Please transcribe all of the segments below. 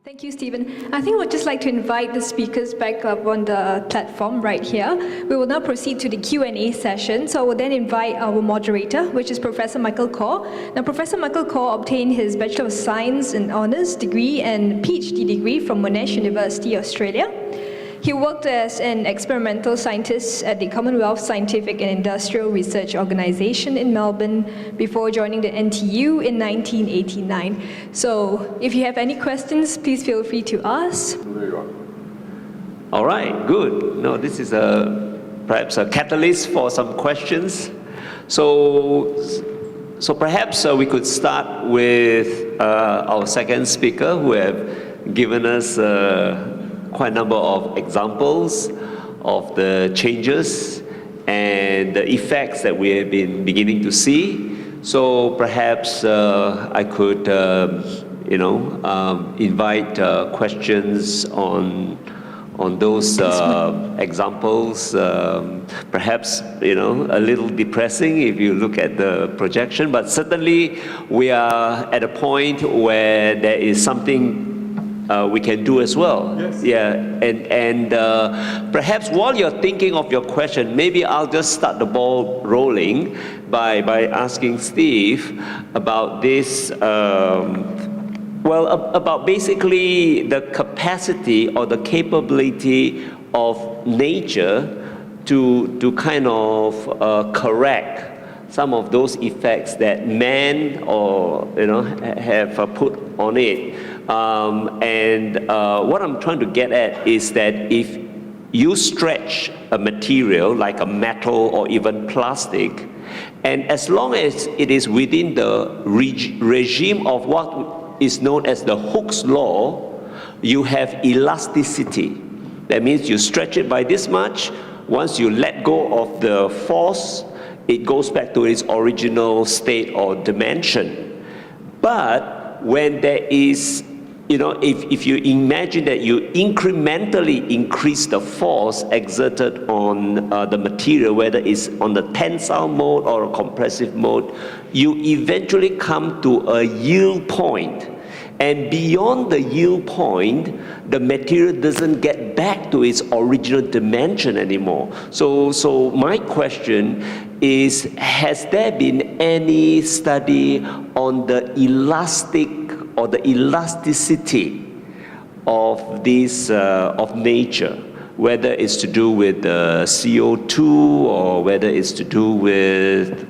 Thank you, Stephen. I think we'd just like to invite the speakers back up on the platform right here. We will now proceed to the Q&A session. So I will then invite our moderator, which is Professor Michael Khor. Now, Professor Michael Khor obtained his Bachelor of Science in Honours degree and PhD degree from Monash University, Australia. He worked as an experimental scientist at the Commonwealth Scientific and Industrial Research Organisation in Melbourne before joining the NTU in 1989. So if you have any questions, please feel free to ask. There you are. All right, good. No, this is perhaps a catalyst for some questions. So perhaps we could start with our second speaker, who have given us quite a number of examples of the changes and the effects that we have been beginning to see. So perhaps I could, invite questions on those examples. Perhaps, a little depressing if you look at the projection, but certainly we are at a point where there is something we can do as well. Yes. Yeah, and perhaps while you're thinking of your question, maybe I'll just start the ball rolling by asking Steve about this, about basically the capacity or the capability of nature to kind of correct some of those effects that man have put on it. What I'm trying to get at is that if you stretch a material like a metal or even plastic, and as long as it is within the regime of what is known as the Hooke's law, you have elasticity. That means you stretch it by this much. Once you let go of the force, it goes back to its original state or dimension. But when there is, if you imagine that you incrementally increase the force exerted on the material, whether it's on the tensile mode or a compressive mode, you eventually come to a yield point. And beyond the yield point, the material doesn't get back to its original dimension anymore. So my question is, has there been any study on the elastic or the elasticity of this, of nature, whether it's to do with CO2 or whether it's to do with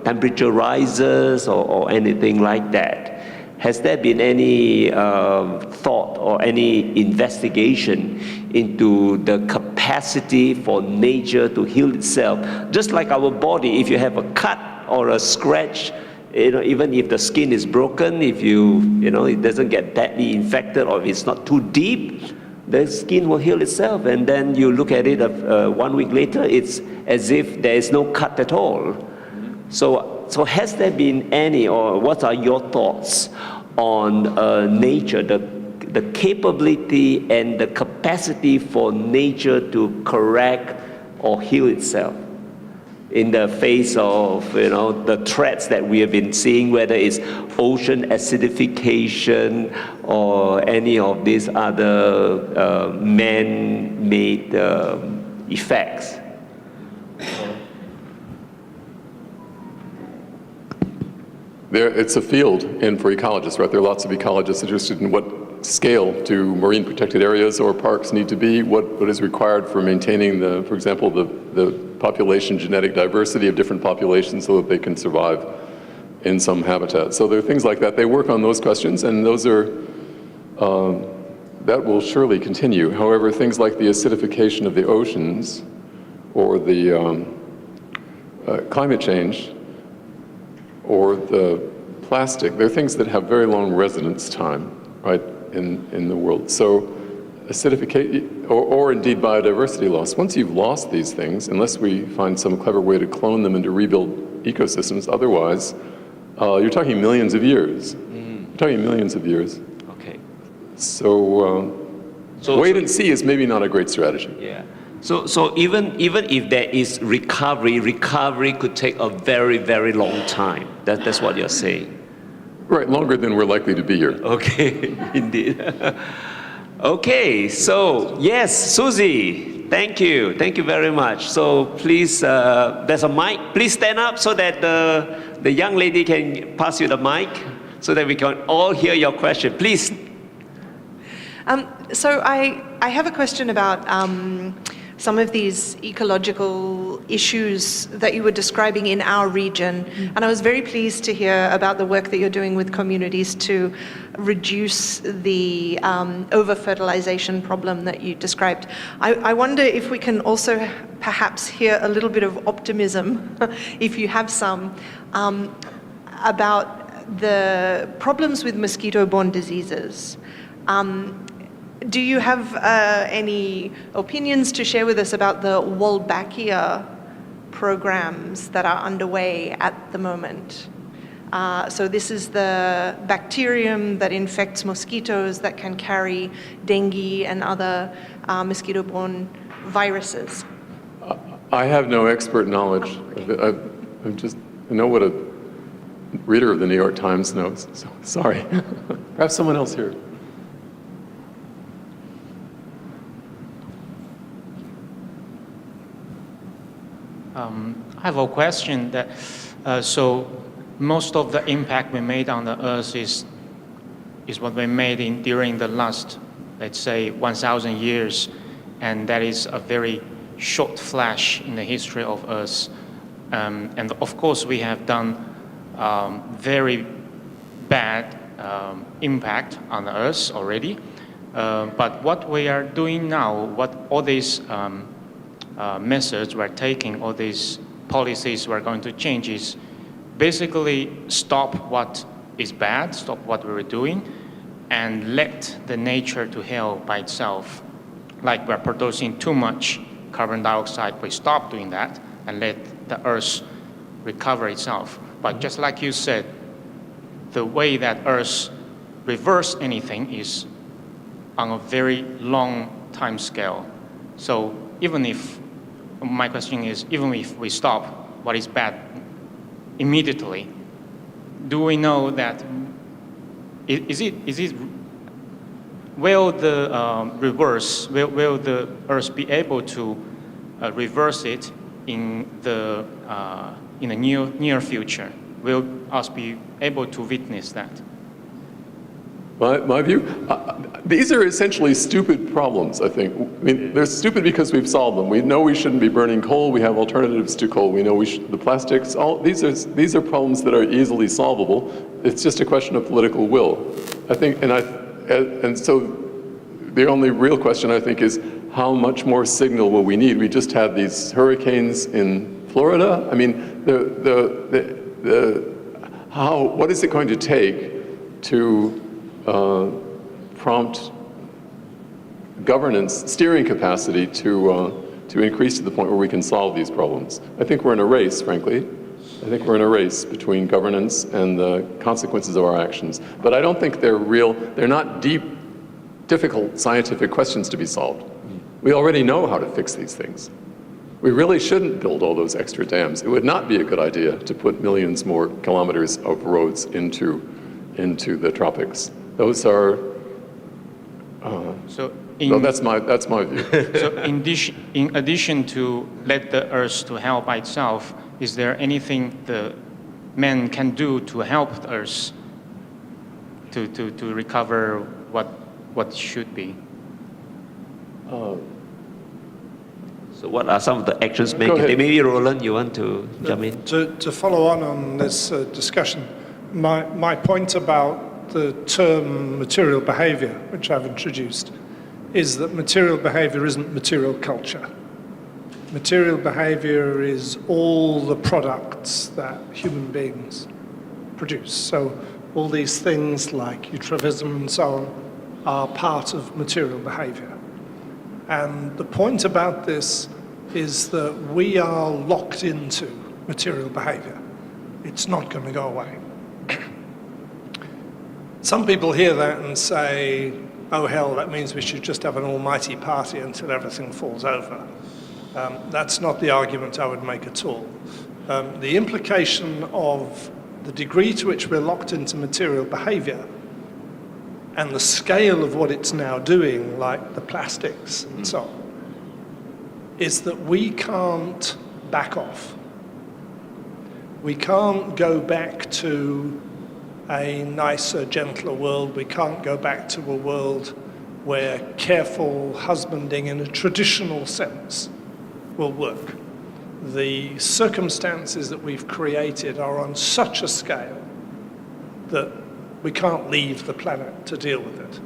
temperature rises or anything like that? Has there been any thought or any investigation into the capacity for nature to heal itself? Just like our body, if you have a cut or a scratch, even if the skin is broken, if it doesn't get badly infected or if it's not too deep, the skin will heal itself. And then you look at it 1 week later, it's as if there is no cut at all. So has there been any, or what are your thoughts on nature, the capability and the capacity for nature to correct or heal itself in the face of the threats that we have been seeing, whether it's ocean acidification or any of these other man-made effects? It's a field, and for ecologists, right? There are lots of ecologists interested in what scale do marine protected areas or parks need to be, what is required for maintaining for example, the population genetic diversity of different populations so that they can survive in some habitat. So there are things like that. They work on those questions, and those are, that will surely continue. However, things like the acidification of the oceans or the climate change, or the plastic, they're things that have very long residence time, right, in the world. So acidification, or indeed biodiversity loss. Once you've lost these things, unless we find some clever way to clone them and to rebuild ecosystems, otherwise, you're talking millions of years. You're talking millions of years. Okay. So wait and see is maybe not a great strategy. Yeah. So even if there is recovery could take a very, very long time. That's what you're saying. Right, longer than we're likely to be here. Okay, indeed. Okay, so yes, Susie, thank you. Thank you very much. So please, there's a mic. Please stand up so that the young lady can pass you the mic so that we can all hear your question. Please. So I have a question about some of these ecological issues that you were describing in our region. And I was very pleased to hear about the work that you're doing with communities to reduce the over-fertilization problem that you described. I wonder if we can also perhaps hear a little bit of optimism, if you have some, about the problems with mosquito-borne diseases. Do you have any opinions to share with us about the Wolbachia programs that are underway at the moment? So this is the bacterium that infects mosquitoes that can carry dengue and other mosquito-borne viruses. I have no expert knowledge. I know what a reader of the New York Times knows, so sorry. Perhaps someone else here. I have a question that, so most of the impact we made on the Earth is what we made during the last, let's say, 1,000 years, and that is a very short flash in the history of Earth. And of course, we have done very bad impact on the Earth already. But what we are doing now, what all these methods we're taking, all these policies we're going to change is basically stop what is bad, stop what we were doing, and let the nature to heal by itself. Like we're producing too much carbon dioxide, we stop doing that and let the Earth recover itself. But just like you said, the way that Earth reverse anything is on a very long time scale. So even if, my question is, even if we stop what is bad immediately, do we know that, will the reverse, will the Earth be able to reverse it in the near future? Will us be able to witness that? My view, these are essentially stupid problems, I think. I mean, they're stupid because we've solved them. We know we shouldn't be burning coal. We have alternatives to coal. We know the plastics, these are problems that are easily solvable. It's just a question of political will. I think, and so the only real question, I think, is how much more signal will we need? We just had these hurricanes in Florida. I mean, what is it going to take to prompt governance, steering capacity to increase to the point where we can solve these problems? I think we're in a race, frankly. I think we're in a race between governance and the consequences of our actions. But I don't think they're not deep, difficult scientific questions to be solved. We already know how to fix these things. We really shouldn't build all those extra dams. It would not be a good idea to put millions more kilometers of roads into the tropics. Those are, that's my view. So in addition to let the Earth to help by itself, is there anything the man can do to help the Earth to recover what should be? So what are some of the actions made? Maybe Roland, you want to jump in? To follow on this discussion, my point about the term material behavior, which I've introduced, is that material behavior isn't material culture. Material behavior is all the products that human beings produce. So all these things like eutrophism and so on are part of material behavior. And the point about this is that we are locked into material behavior. It's not going to go away. Some people hear that and say, oh hell, that means we should just have an almighty party until everything falls over. That's not the argument I would make at all. The implication of the degree to which we're locked into material behavior and the scale of what it's now doing, like the plastics and so on, is that we can't back off. We can't go back to a nicer, gentler world. We can't go back to a world where careful husbanding in a traditional sense will work. The circumstances that we've created are on such a scale that we can't leave the planet to deal with it.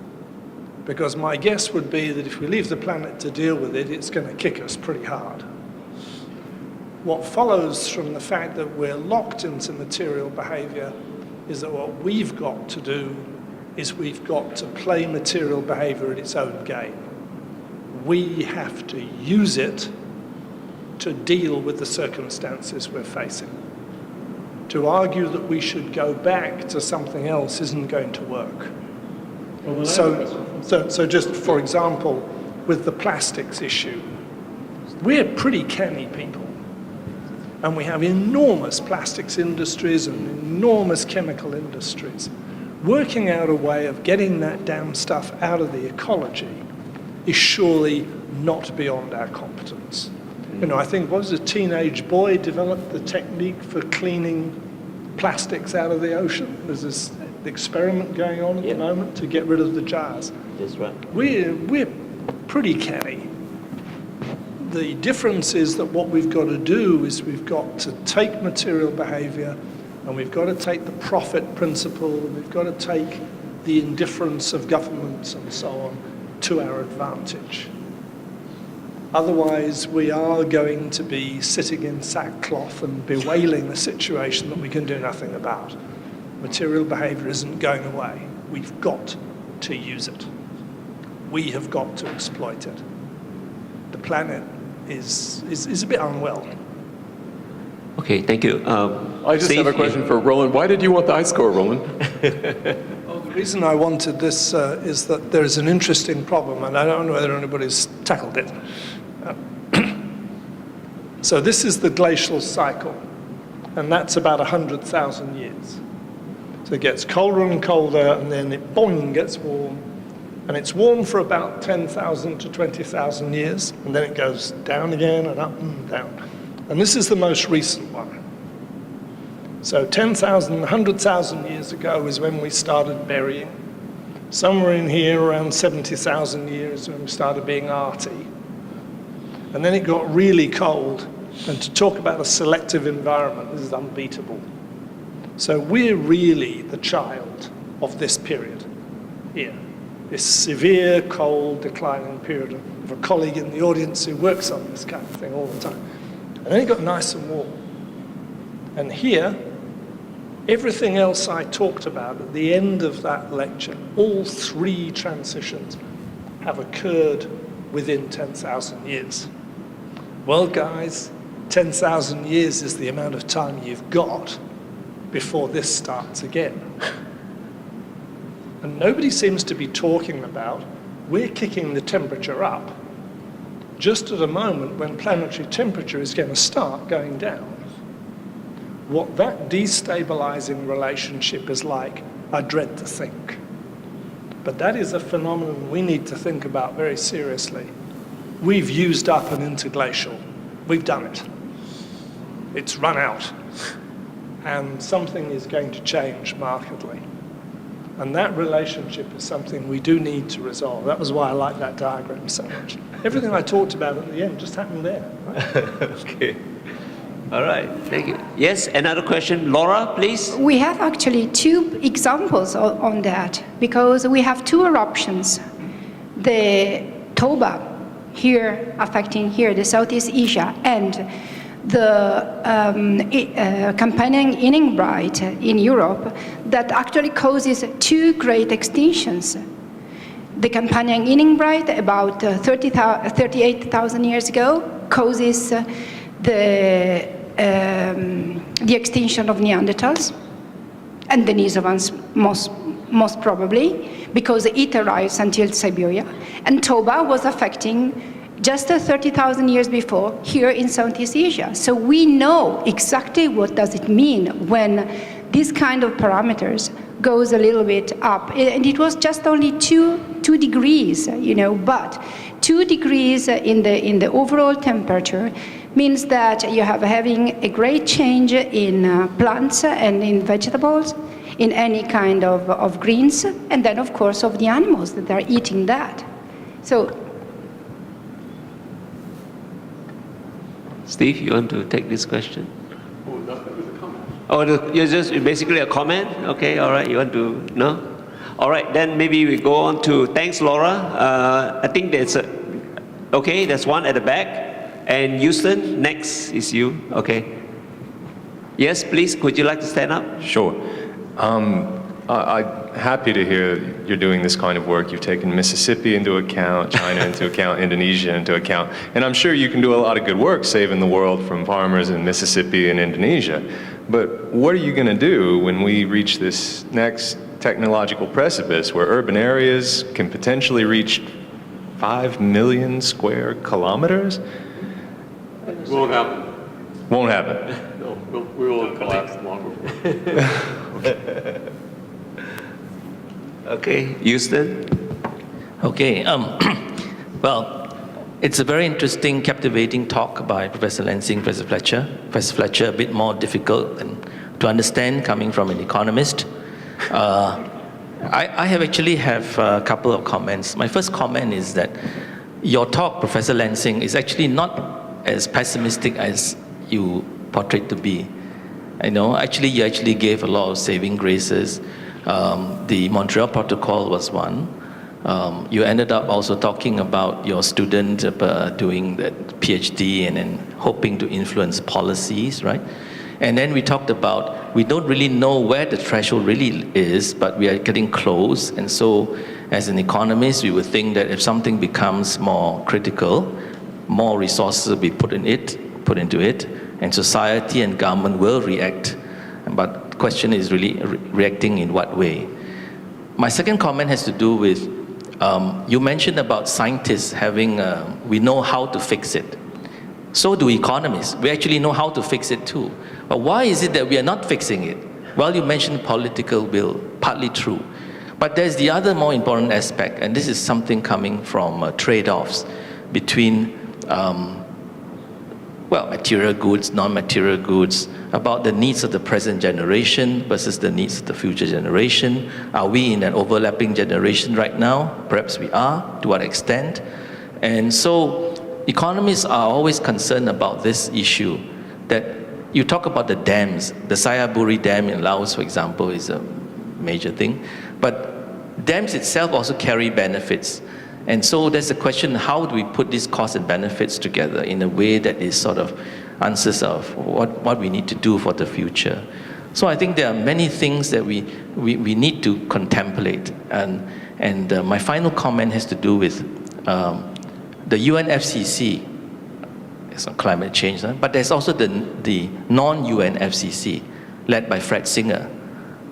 Because my guess would be that if we leave the planet to deal with it, it's going to kick us pretty hard. What follows from the fact that we're locked into material behavior is that what we've got to do is we've got to play material behavior at its own game. We have to use it to deal with the circumstances we're facing. To argue that we should go back to something else isn't going to work. So just for example, with the plastics issue, we're pretty canny people. And we have enormous plastics industries and enormous chemical industries. Working out a way of getting that damn stuff out of the ecology is surely not beyond our competence. You know, I think, what was a teenage boy developed the technique for cleaning plastics out of the ocean? There's this experiment going on at the moment to get rid of the jars. That's right. We're pretty canny. The difference is that what we've got to do is we've got to take material behavior and we've got to take the profit principle and we've got to take the indifference of governments and so on to our advantage. Otherwise, we are going to be sitting in sackcloth and bewailing a situation that we can do nothing about. Material behavior isn't going away. We've got to use it. We have got to exploit it. The planet is a bit unwell. Okay, thank you. I just have a question for Roland. Why did you want the ice core, Roland? Well, the reason I wanted this is that there is an interesting problem, and I don't know whether anybody's tackled it. So this is the glacial cycle, and that's about 100,000 years. So it gets colder and colder, and then it boing gets warm. And it's warm for about 10,000 to 20,000 years, and then it goes down again and up and down. And this is the most recent one. So 10,000, 100,000 years ago is when we started burying. Somewhere in here, around 70,000 years, when we started being arty. And then it got really cold, and to talk about a selective environment, this is unbeatable. So we're really the child of this period here. This severe, cold, declining period of a colleague in the audience who works on this kind of thing all the time. And then it got nice and warm. And here, everything else I talked about at the end of that lecture, all three transitions have occurred within 10,000 years. Well, guys, 10,000 years is the amount of time you've got before this starts again. And nobody seems to be talking about we're kicking the temperature up just at a moment when planetary temperature is going to start going down. What that destabilizing relationship is like, I dread to think. But that is a phenomenon we need to think about very seriously. We've used up an interglacial. We've done it. It's run out. And something is going to change markedly. And that relationship is something we do need to resolve. That was why I like that diagram so much. Everything I talked about at the end just happened there. Right? Okay. All right. Thank you. Yes, another question. Laura, please. We have actually two examples on that, because we have two eruptions. The Toba here, affecting here, the Southeast Asia, and the companion Iningbright in Europe that actually causes two great extinctions. The companion Iningbright about 38,000 years ago causes the extinction of Neanderthals and Denisovans most probably, because it arrives until Siberia. And Toba was affecting just 30,000 years before here in Southeast Asia. So we know exactly what does it mean when this kind of parameters goes a little bit up. And it was just only 2 degrees, but 2 degrees in the overall temperature means that you have having a great change in plants and in vegetables, in any kind of greens, and then of course of the animals that are eating that. So, Steve, you want to take this question? Oh, no, that was a comment. Oh, you're just basically a comment? Okay, all right, you want to, no? All right, then maybe we go on to, thanks Laura. I think there's one at the back. And Houston, next is you, okay. Yes, please, could you like to stand up? Sure. I'm happy to hear you're doing this kind of work. You've taken Mississippi into account, China into account, Indonesia into account, and I'm sure you can do a lot of good work saving the world from farmers in Mississippi and Indonesia. But what are you going to do when we reach this next technological precipice where urban areas can potentially reach 5 million square kilometers? Won't happen. Won't happen. No, we will collapse long before. Okay, Houston. Okay, well, it's a very interesting, captivating talk by Professor Lansing, Professor Fletcher. Professor Fletcher, a bit more difficult to understand coming from an economist. I have a couple of comments. My first comment is that your talk, Professor Lansing, is actually not as pessimistic as you portrayed to be. You actually gave a lot of saving graces. The Montreal Protocol was one. You ended up also talking about your student doing the PhD and then hoping to influence policies, right? And then we talked about, we don't really know where the threshold really is, but we are getting close. And so as an economist, we would think that if something becomes more critical, more resources will be put into it, and society and government will react. But the question is really reacting in what way? My second comment has to do with, you mentioned about scientists having, we know how to fix it. So do economists. We actually know how to fix it too. But why is it that we are not fixing it? Well, you mentioned political will, partly true. But there's the other more important aspect, and this is something coming from trade-offs between material goods, non-material goods, about the needs of the present generation versus the needs of the future generation. Are we in an overlapping generation right now? Perhaps we are, to what extent? And so economists are always concerned about this issue, that you talk about the dams. The Sayaburi Dam in Laos, for example, is a major thing. But dams itself also carry benefits. And so there's a question, how do we put these costs and benefits together in a way that is sort of answers of what we need to do for the future? So I think there are many things that we need to contemplate. And my final comment has to do with the UNFCCC. It's on climate change, but there's also the non-UNFCCC, led by Fred Singer,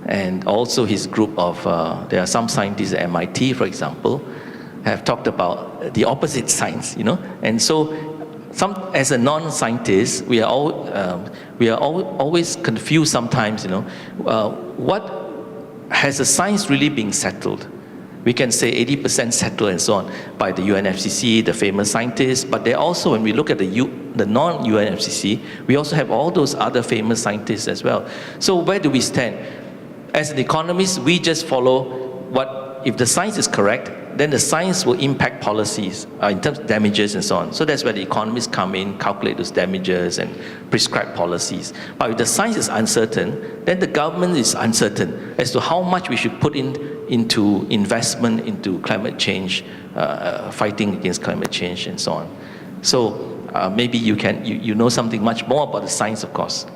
and also his group of, there are some scientists at MIT, for example, have talked about the opposite science, and so as a non-scientist, we are always confused sometimes, what has the science really been settled? We can say 80% settled and so on by the UNFCCC, the famous scientists, but they also, when we look at the non-UNFCCC, we also have all those other famous scientists as well. So where do we stand? As an economist, we just follow if the science is correct, then the science will impact policies in terms of damages and so on. So that's where the economists come in, calculate those damages and prescribe policies. But if the science is uncertain, then the government is uncertain as to how much we should put into investment into climate change, fighting against climate change and so on. So maybe you know something much more about the science, of course.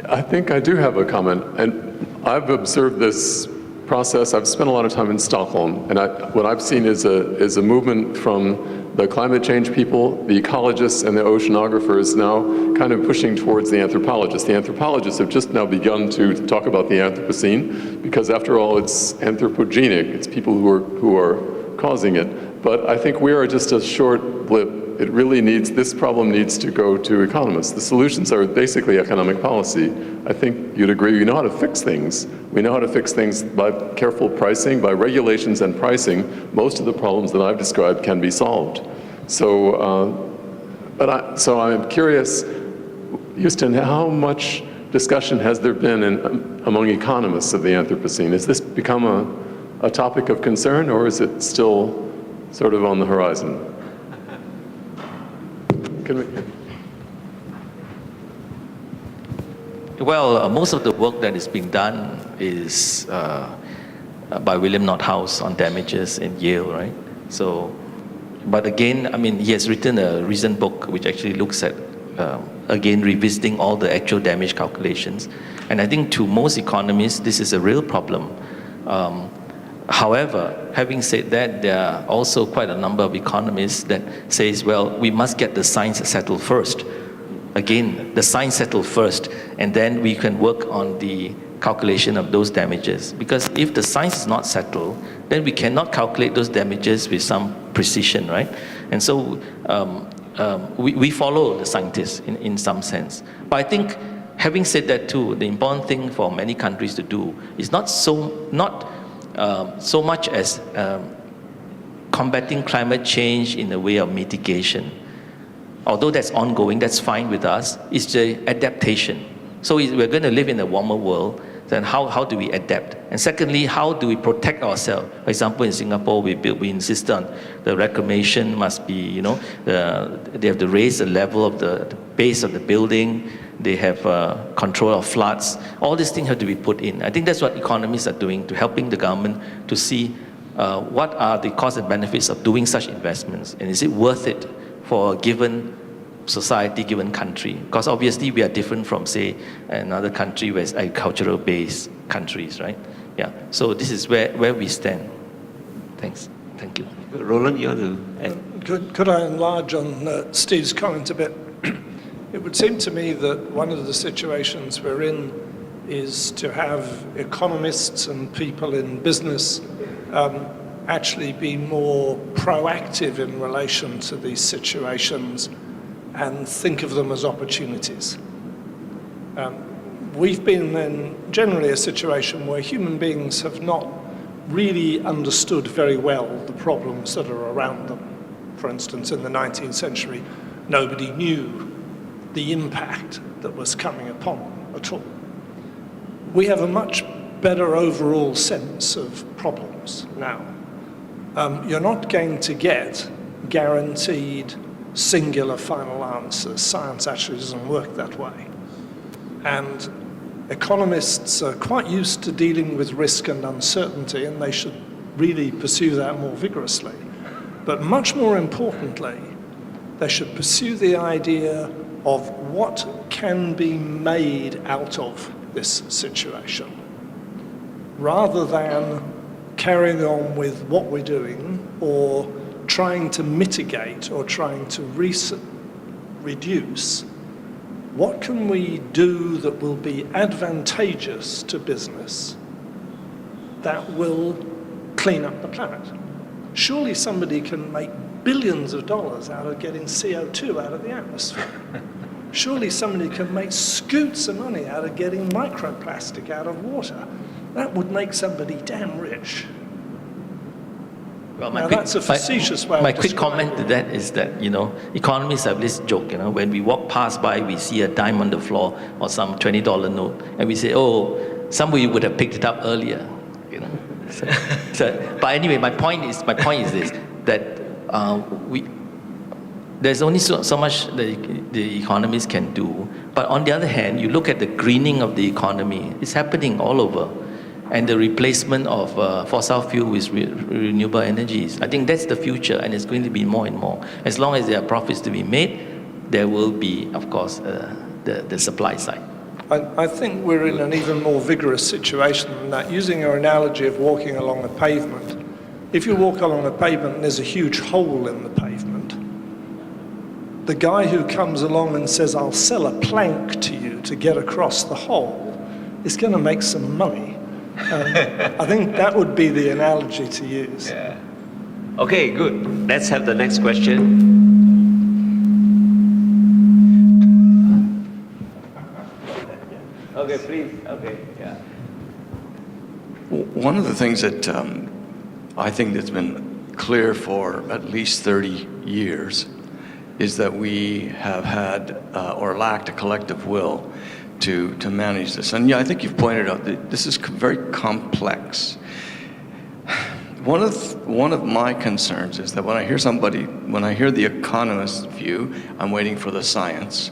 I think I do have a comment, and I've observed this process. I've spent a lot of time in Stockholm, and what I've seen is a movement from the climate change people, the ecologists, and the oceanographers now kind of pushing towards the anthropologists. The anthropologists have just now begun to talk about the Anthropocene, because after all, it's anthropogenic. It's people who are causing it. But I think we are just a short blip it really needs, this problem needs to go to economists. The solutions are basically economic policy. I think you'd agree, we know how to fix things. We know how to fix things by careful pricing, by regulations and pricing. Most of the problems that I've described can be solved. So, so I'm curious, Houston, how much discussion has there been among economists of the Anthropocene? Has this become a topic of concern, or is it still sort of on the horizon? Well, most of the work that is being done is by William Nordhaus on damages in Yale, right? So, but again, I mean, he has written a recent book which actually looks at, again, revisiting all the actual damage calculations. And I think to most economists, this is a real problem. However, having said that, there are also quite a number of economists that says, well, we must get the science settled first. Again, the science settled first, and then we can work on the calculation of those damages. Because if the science is not settled, then we cannot calculate those damages with some precision, right? And so we follow the scientists in some sense. But I think, having said that too, the important thing for many countries to do is not so much as combating climate change in a way of mitigation. Although that's ongoing, that's fine with us, it's the adaptation. So we're going to live in a warmer world, then how do we adapt? And secondly, how do we protect ourselves? For example, in Singapore, we insist on the reclamation must be, they have to raise the level of the base of the building, they have control of floods. All these things have to be put in. I think that's what economists are doing, to helping the government to see what are the costs and benefits of doing such investments, and is it worth it for a given society, given country? Because obviously we are different from, say, another country where it's agricultural-based countries, right? Yeah. So this is where we stand. Thanks. Thank you. Roland, you want to add? Could I enlarge on Steve's comment a bit? It would seem to me that one of the situations we're in is to have economists and people in business actually be more proactive in relation to these situations and think of them as opportunities. We've been in generally a situation where human beings have not really understood very well the problems that are around them. For instance, in the 19th century, nobody knew the impact that was coming upon them at all. We have a much better overall sense of problems now. You're not going to get guaranteed singular final answers. Science actually doesn't work that way. And economists are quite used to dealing with risk and uncertainty, and they should really pursue that more vigorously. But much more importantly, they should pursue the idea of what can be made out of this situation, rather than carrying on with what we're doing or trying to mitigate or trying to reduce. What can we do that will be advantageous to business that will clean up the planet? Surely somebody can make billions of dollars out of getting CO2 out of the atmosphere. Surely somebody can make scoots of money out of getting microplastic out of water. That would make somebody damn rich. Well, that's a facetious way of my quick comment to that is that, economists have this joke, when we walk past by, we see a dime on the floor or some $20 note, and we say, oh, somebody would have picked it up earlier, But anyway, my point is this, that there's only so much the economists can do. But on the other hand, you look at the greening of the economy, it's happening all over. And the replacement of fossil fuel with renewable energies. I think that's the future, and it's going to be more and more. As long as there are profits to be made, there will be, of course, the supply side. I think we're in an even more vigorous situation than that. Using your analogy of walking along a pavement, if you walk along a pavement and there's a huge hole in the pavement, the guy who comes along and says, I'll sell a plank to you to get across the hole, is going to make some money. I think that would be the analogy to use. Yeah. Okay, good. Let's have the next question. Okay, please. Okay, yeah. One of the things that I think that's been clear for at least 30 years is that we have had or lacked a collective will to manage this. And yeah, I think you've pointed out that this is very complex. One of my concerns is that when I hear the economist's view, I'm waiting for the science.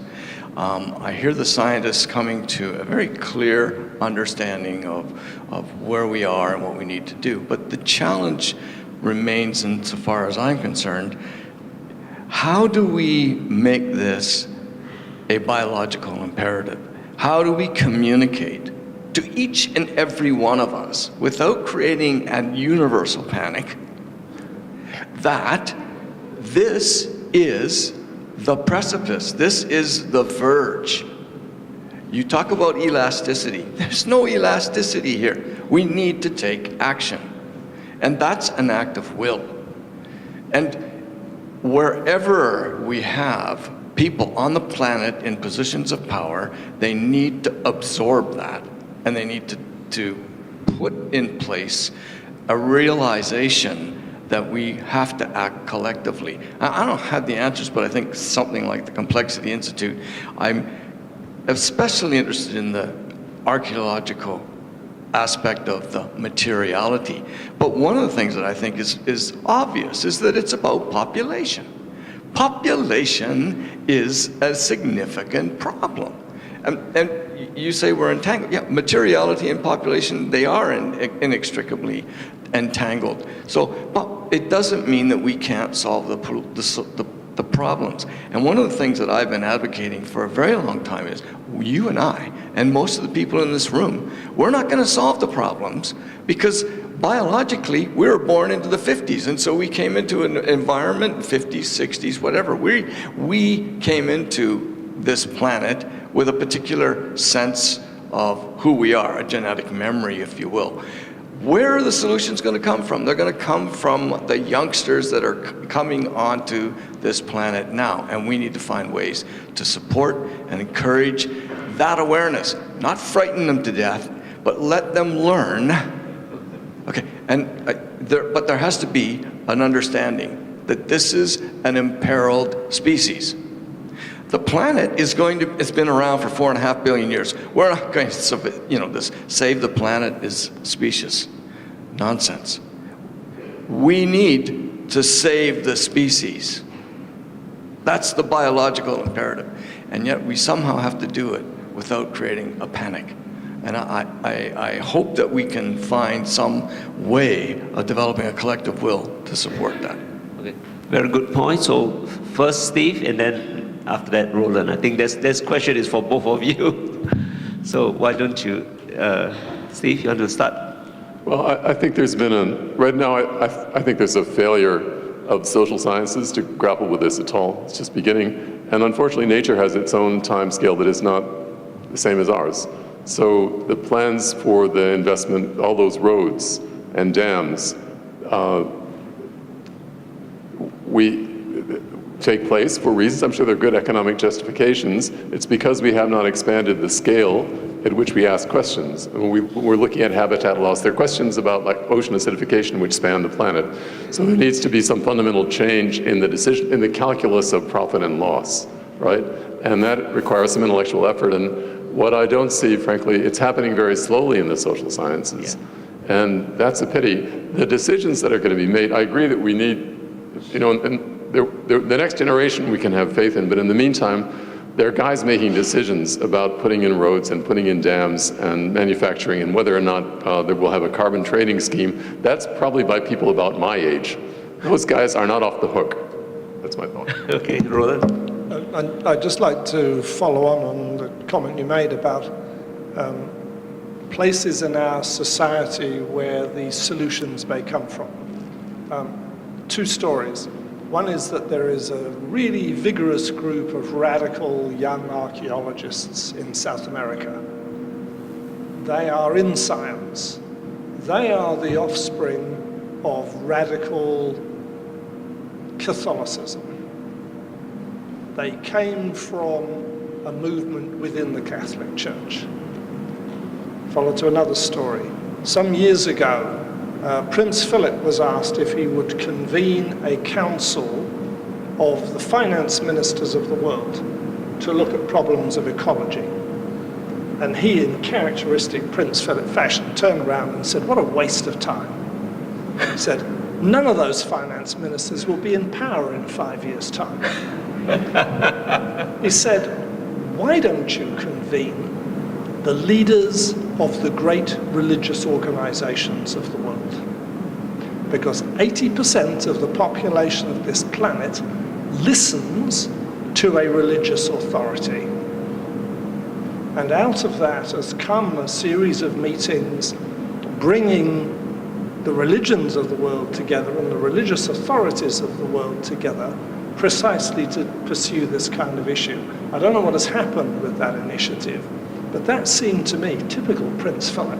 I hear the scientists coming to a very clear understanding of where we are and what we need to do. But the challenge remains, insofar as I'm concerned, how do we make this a biological imperative? How do we communicate to each and every one of us without creating a universal panic that this is the precipice, this is the verge? You talk about elasticity. There's no elasticity here. We need to take action. And that's an act of will. And wherever we have people on the planet in positions of power, they need to absorb that. And they need to put in place a realization that we have to act collectively. I don't have the answers, but I think something like the Complexity Institute, I'm especially interested in the archaeological aspect of the materiality. But one of the things that I think is obvious is that it's about population. Population is a significant problem. And you say we're entangled. Yeah, materiality and population, they are inextricably entangled. So, but it doesn't mean that we can't solve the problems. And one of the things that I've been advocating for a very long time is you and I, and most of the people in this room, we're not going to solve the problems because biologically we were born into the 50s, and so we came into an environment, 50s, 60s, whatever. We came into this planet with a particular sense of who we are, a genetic memory, if you will. Where are the solutions going to come from? They're going to come from the youngsters that are coming onto this planet now, and we need to find ways to support and encourage that awareness, not frighten them to death, but let them learn. Okay, but there has to be an understanding that this is an imperiled species. The planet it's been around for 4.5 billion years. We're not going to, this save the planet is specious nonsense. We need to save the species. That's the biological imperative. And yet we somehow have to do it without creating a panic. And I hope that we can find some way of developing a collective will to support that. Okay, very good point. So first Steve, and then after that, Roland. I think this question is for both of you. So why don't you, Steve, you want to start? Well, I think there's been right now, I think there's a failure of social sciences to grapple with this at all. It's just beginning. And unfortunately, nature has its own time scale that is not the same as ours. So the plans for the investment, all those roads and dams, we take place for reasons, I'm sure they're good economic justifications. It's because we have not expanded the scale at which we ask questions. When we're looking at habitat loss, there are questions about like ocean acidification which span the planet. So there needs to be some fundamental change in the decision, in the calculus of profit and loss, right? And that requires some intellectual effort. And what I don't see, frankly, it's happening very slowly in the social sciences. Yeah. And that's a pity. The decisions that are going to be made, I agree that we need, and the next generation we can have faith in, but in the meantime, there are guys making decisions about putting in roads and putting in dams and manufacturing and whether or not that we'll have a carbon trading scheme. That's probably by people about my age. Those guys are not off the hook. That's my thought. Okay, Roland? I'd just like to follow on the comment you made about places in our society where these solutions may come from. Two stories. One is that there is a really vigorous group of radical young archaeologists in South America. They are in science. They are the offspring of radical Catholicism. They came from a movement within the Catholic Church. Follow to another story. Some years ago, Prince Philip was asked if he would convene a council of the finance ministers of the world to look at problems of ecology. And he, in characteristic Prince Philip fashion, turned around and said, "What a waste of time." He said, "None of those finance ministers will be in power in 5 years' time." He said, "Why don't you convene the leaders of the great religious organizations of the world? Because 80% of the population of this planet listens to a religious authority." And out of that has come a series of meetings bringing the religions of the world together and the religious authorities of the world together precisely to pursue this kind of issue. I don't know what has happened with that initiative, but that seemed to me, typical Prince Philip,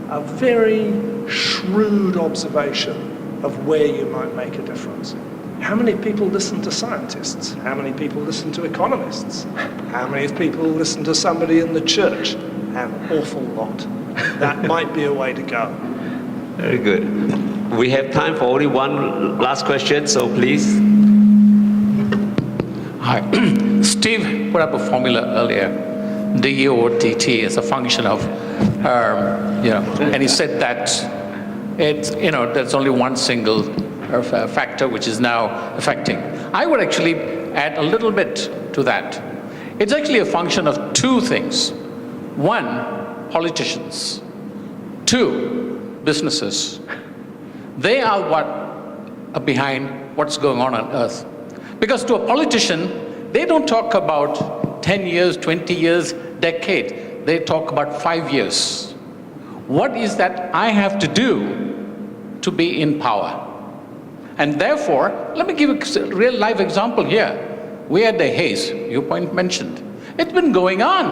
a very shrewd observation of where you might make a difference. How many people listen to scientists? How many people listen to economists? How many people listen to somebody in the church? An awful lot. That might be a way to go. Very good. We have time for only one last question, so please. Hi. Steve put up a formula earlier, D or DT as a function of, and he said that it's, there's only one single factor which is now affecting. I would actually add a little bit to that. It's actually a function of two things. One, politicians. Two, businesses. They are what are behind what's going on Earth. Because to a politician, they don't talk about 10 years, 20 years, decade. They talk about 5 years. What is that I have to do to be in power? And therefore, let me give a real life example here. We had the haze, you mentioned. It's been going on.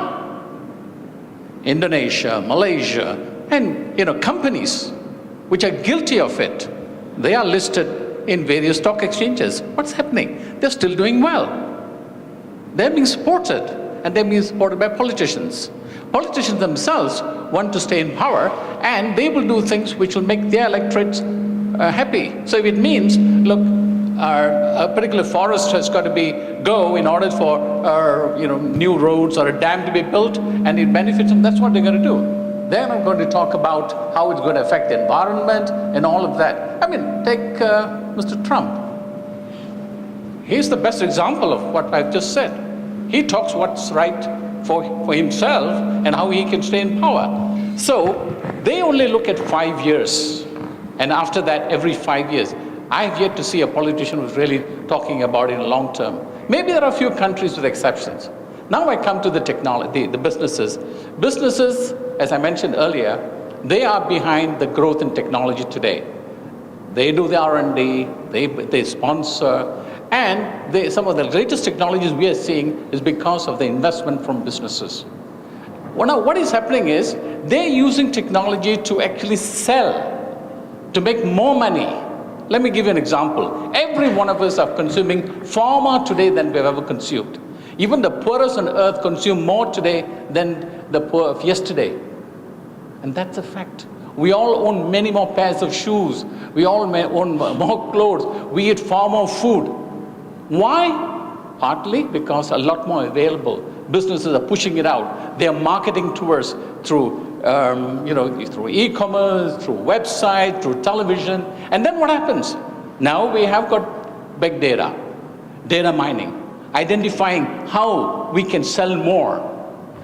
Indonesia, Malaysia, and companies which are guilty of it, they are listed in various stock exchanges. What's happening? They're still doing well. They're being supported, and they're being supported by politicians. Politicians themselves want to stay in power, and they will do things which will make their electorates happy. So if it means, look, a particular forest has got to go in order for new roads or a dam to be built, and it benefits them, that's what they're going to do. They're not going to talk about how it's going to affect the environment and all of that. I mean, take Mr. Trump. He's the best example of what I've just said. He talks what's right for himself and how he can stay in power. So they only look at 5 years. And after that, every 5 years. I've yet to see a politician who's really talking about it in long term. Maybe there are a few countries with exceptions. Now I come to the technology, the businesses. Businesses, as I mentioned earlier, they are behind the growth in technology today. They do the R&D, they sponsor, and some of the latest technologies we are seeing is because of the investment from businesses. Well, now what is happening is they're using technology to actually sell, to make more money. Let me give you an example. Every one of us are consuming far more today than we've ever consumed. Even the poorest on earth consume more today than the poor of yesterday. And that's a fact. We all own many more pairs of shoes. We all own more clothes. We eat far more food. Why? Partly because a lot more available. Businesses are pushing it out. They are marketing to us through through e-commerce, through website, through television. And then what happens? Now we have got big data, data mining, identifying how we can sell more.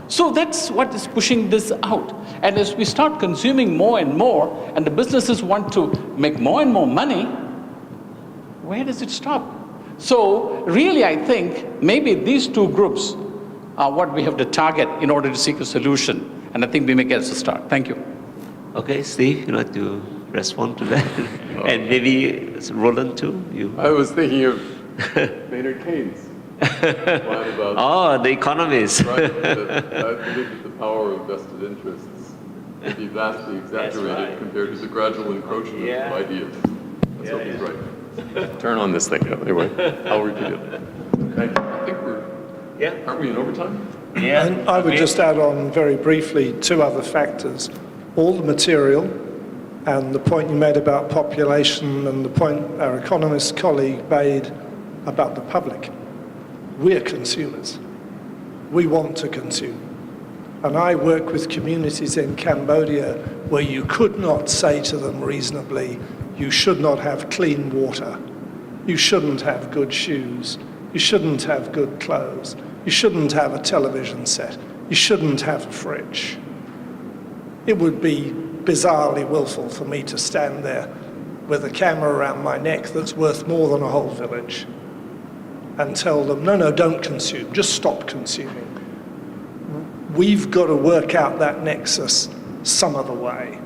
So that's what is pushing this out. And as we start consuming more and more, and the businesses want to make more and more money, where does it stop? So really, I think maybe these two groups are what we have to target in order to seek a solution. And I think we may get us a start. Thank you. Okay, Steve, you'd like to respond to that? And maybe Roland too? I was thinking of Maynard Keynes. The economist. Right, I believe that the power of vested interests may be vastly exaggerated compared to the gradual encroachment of ideas. Let's hope he's right. Turn on this thing anyway. I'll repeat it. I think aren't we in overtime? Yeah. And I would okay. just add on very briefly 2 other factors. All the material and the point you made about population and the point our economist colleague made about the public. We're consumers. We want to consume. And I work with communities in Cambodia where you could not say to them reasonably, you should not have clean water, you shouldn't have good shoes, you shouldn't have good clothes, you shouldn't have a television set, you shouldn't have a fridge. It would be bizarrely willful for me to stand there with a camera around my neck that's worth more than a whole village and tell them, no, don't consume, just stop consuming. We've got to work out that nexus some other way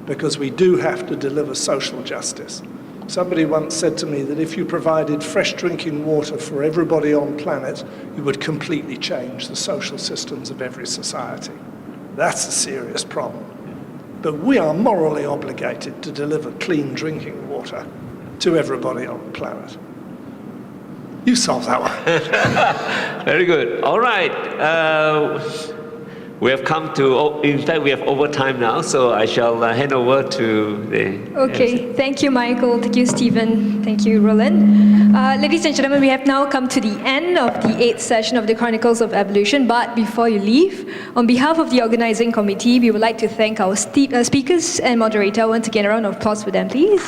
because we do have to deliver social justice. Somebody once said to me that if you provided fresh drinking water for everybody on planet, you would completely change the social systems of every society. That's a serious problem. But we are morally obligated to deliver clean drinking water to everybody on the planet. You solve that one. Very good. All right. We have come to, in fact, we have overtime now, so I shall hand over to the... Okay, thank you, Michael. Thank you, Stephen. Thank you, Roland. Ladies and gentlemen, we have now come to the end of the 8th session of the Chronicles of Evolution. But before you leave, on behalf of the organizing committee, we would like to thank our speakers and moderator. Once again, a round of applause for them, please.